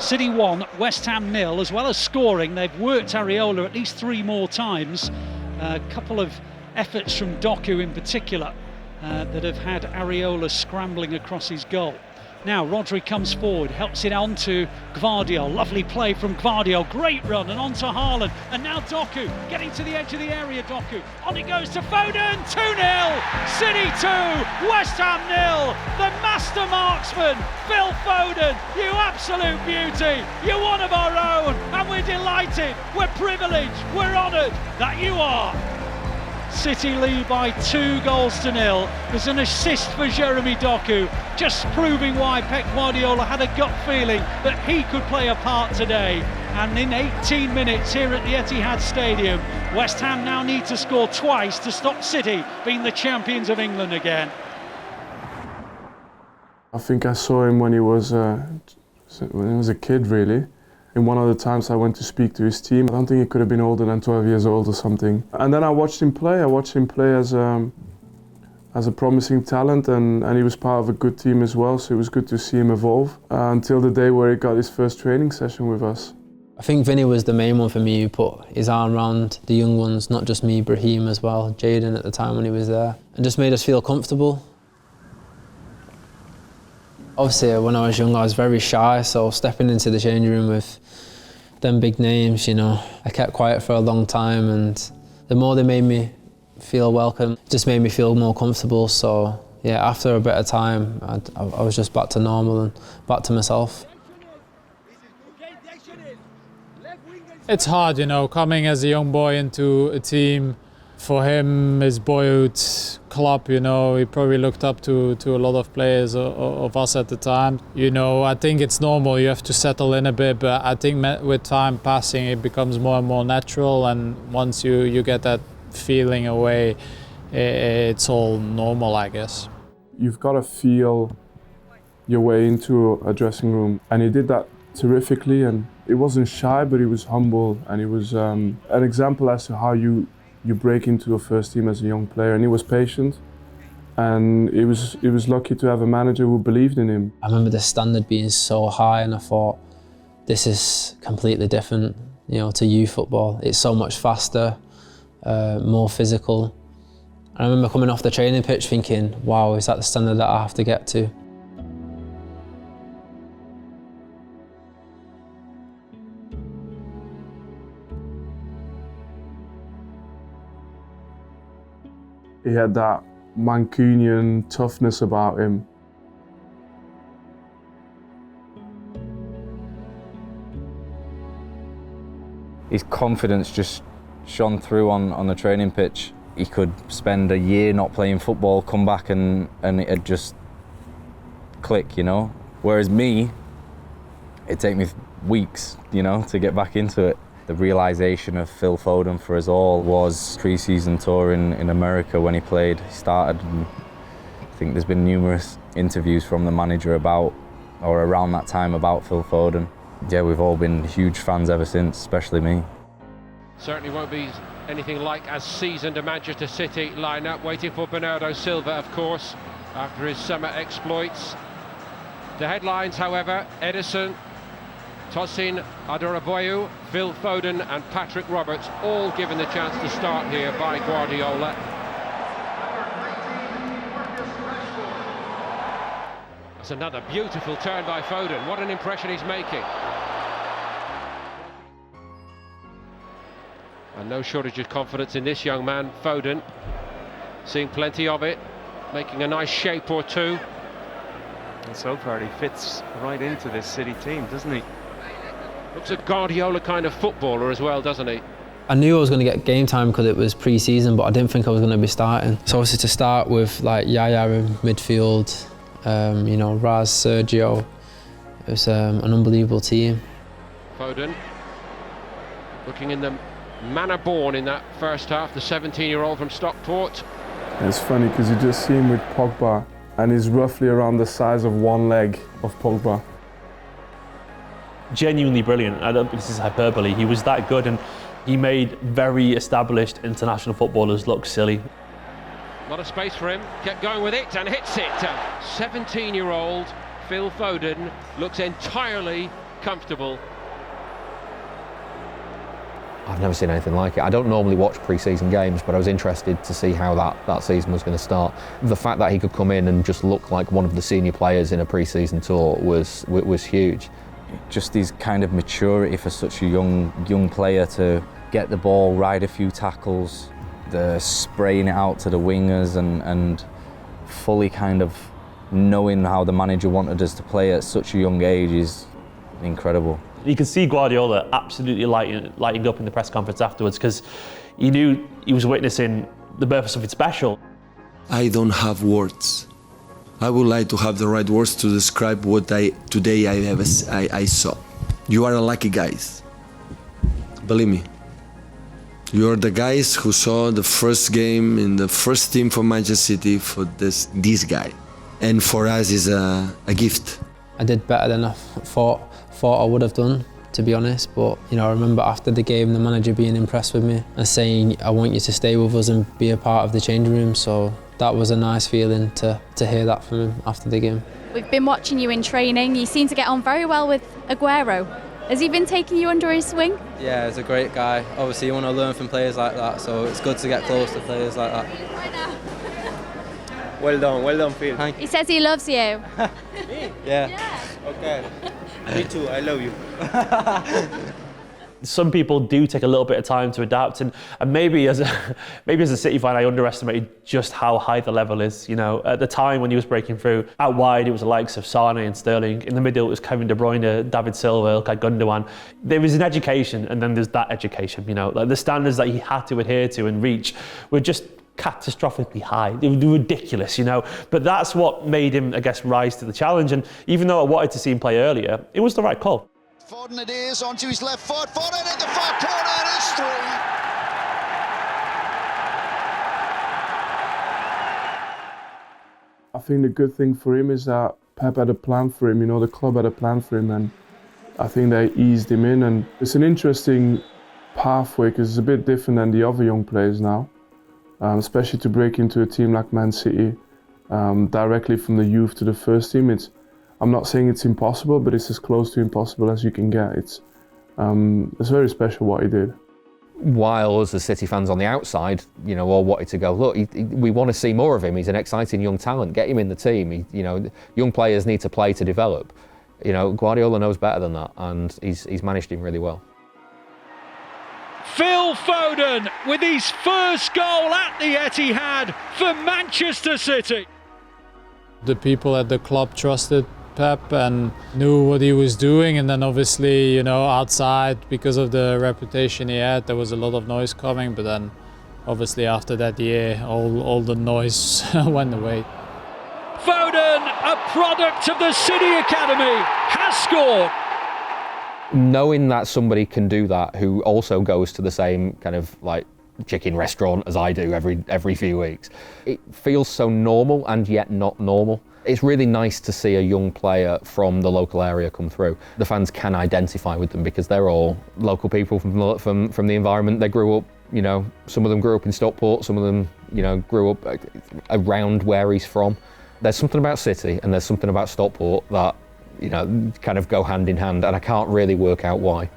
City 1, West Ham 0. As well as scoring, they've worked Areola at least 3 more times. A couple of efforts from Doku in particular that have had Areola scrambling across his goal. Now Rodri comes forward, helps it on to Gvardiol. Lovely play from Gvardiol, great run, and on to Haaland. And now Doku, getting to the edge of the area, Doku. On it goes to Foden, 2-0! City 2, West Ham 0. The master marksman, Phil Foden, you absolute beauty. You're one of our own, and we're delighted, we're privileged, we're honoured that you are. City lead by 2-0. There's an assist for Jeremy Doku, just proving why Pep Guardiola had a gut feeling that he could play a part today. And in 18 minutes here at the Etihad Stadium, West Ham now need to score twice to stop City being the champions of England again. I think I saw him when he was a kid, really. In one of the times I went to speak to his team, I don't think he could have been older than 12 years old or something. And then I watched him play. I watched him play as a promising talent, and he was part of a good team as well, so it was good to see him evolve until the day where he got his first training session with us. I think Vinny was the main one for me, who put his arm around the young ones, not just me, Brahim as well, Jayden at the time when he was there, and just made us feel comfortable. Obviously, when I was young, I was very shy, so stepping into the changing room with them big names, you know, I kept quiet for a long time, and the more they made me feel welcome, it just made me feel more comfortable. So, yeah, after a bit of time, I was just back to normal and back to myself. It's hard, you know, coming as a young boy into a team. For him, his boyhood club, you know, he probably looked up to a lot of players of us at the time. You know, I think it's normal, you have to settle in a bit, but I think with time passing, it becomes more and more natural, and once you get that feeling away, it's all normal, I guess. You've got to feel your way into a dressing room, and he did that terrifically, and he wasn't shy, but he was humble, and he was an example as to how you break into a first team as a young player, and he was patient, and he was lucky to have a manager who believed in him. I remember the standard being so high, and I thought, this is completely different, you know, to youth football. It's so much faster, more physical. I remember coming off the training pitch thinking, wow, is that the standard that I have to get to? He had that Mancunian toughness about him. His confidence just shone through on the training pitch. He could spend a year not playing football, come back and it'd just click, you know? Whereas me, it'd take me weeks, you know, to get back into it. The realisation of Phil Foden for us all was pre-season tour in America when he played. He started, and I think there's been numerous interviews from the manager about, or around that time, about Phil Foden. Yeah, we've all been huge fans ever since, especially me. Certainly won't be anything like as seasoned a Manchester City line-up, waiting for Bernardo Silva, of course, after his summer exploits. The headlines, however, Edison, Tosin Adarabioyo, Phil Foden and Patrick Roberts, all given the chance to start here by Guardiola. That's another beautiful turn by Foden. What an impression he's making. And no shortage of confidence in this young man, Foden. Seeing plenty of it, making a nice shape or two. And so far he fits right into this City team, doesn't he? Looks a Guardiola kind of footballer as well, doesn't he? I knew I was going to get game time because it was pre-season, but I didn't think I was going to be starting. So obviously to start with like Yaya in midfield, you know, Raz, Sergio, it was an unbelievable team. Foden, looking in the manner born in that first half, the 17-year-old from Stockport. And it's funny because you just see him with Pogba, and he's roughly around the size of one leg of Pogba. Genuinely brilliant. I don't think this is hyperbole. He was that good, and he made very established international footballers look silly. A lot of space for him, kept going with it and hits it. 17-year-old Phil Foden looks entirely comfortable. I've never seen anything like it. I don't normally watch pre-season games, but I was interested to see how that season was going to start. The fact that he could come in and just look like one of the senior players in a pre-season tour was huge. Just his kind of maturity for such a young player to get the ball, ride a few tackles, the spraying it out to the wingers and fully kind of knowing how the manager wanted us to play at such a young age is incredible. You could see Guardiola absolutely lighting up in the press conference afterwards because he knew he was witnessing the birth of something special. I don't have words. I would like to have the right words to describe what today I saw. You are a lucky guys. Believe me. You are the guys who saw the first game in the first team for Manchester City for this guy. And for us is a gift. I did better than I thought I would have done, to be honest, but I remember after the game the manager being impressed with me and saying I want you to stay with us and be a part of the changing room, so that was a nice feeling to hear that from him after the game. We've been watching you in training. You seem to get on very well with Aguero. Has he been taking you under his wing? Yeah, he's a great guy. Obviously you want to learn from players like that, so it's good to get close to players like that. Well done, Phil. Thank you. He says he loves you. Me? Yeah. Okay. Me too, I love you. Some people do take a little bit of time to adapt, and maybe as a City fan, I underestimated just how high the level is. At the time when he was breaking through, out wide it was the likes of Sane and Sterling. In the middle it was Kevin De Bruyne, David Silva, Ilkay Gundogan. There was an education, and then there's that education. Like the standards that he had to adhere to and reach were just catastrophically high. They were ridiculous, But that's what made him, I guess, rise to the challenge. And even though I wanted to see him play earlier, it was the right call. Foden it is, onto his left foot. Foden in the far corner, and it's 3. I think the good thing for him is that Pep had a plan for him, the club had a plan for him, and I think they eased him in. And it's an interesting pathway because it's a bit different than the other young players now. Especially to break into a team like Man City, directly from the youth to the first team. I'm not saying it's impossible, but it's as close to impossible as you can get. It's very special what he did. While us as City fans on the outside, all wanted to go, look, we want to see more of him. He's an exciting young talent. Get him in the team. Young players need to play to develop. Guardiola knows better than that, and he's managed him really well. Phil Foden with his first goal at the Etihad for Manchester City. The people at the club trusted Pep and knew what he was doing, and then obviously, outside, because of the reputation he had, there was a lot of noise coming, but then obviously after that year, all the noise went away. Foden, a product of the City Academy, has scored. Knowing that somebody can do that who also goes to the same kind of like chicken restaurant as I do every few weeks, it feels so normal and yet not normal. It's really nice to see a young player from the local area come through. The fans can identify with them because they're all local people from the environment they grew up. Some of them grew up in Stockport, some of them grew up around where he's from. There's something about City and there's something about Stockport that kind of go hand in hand, and I can't really work out why.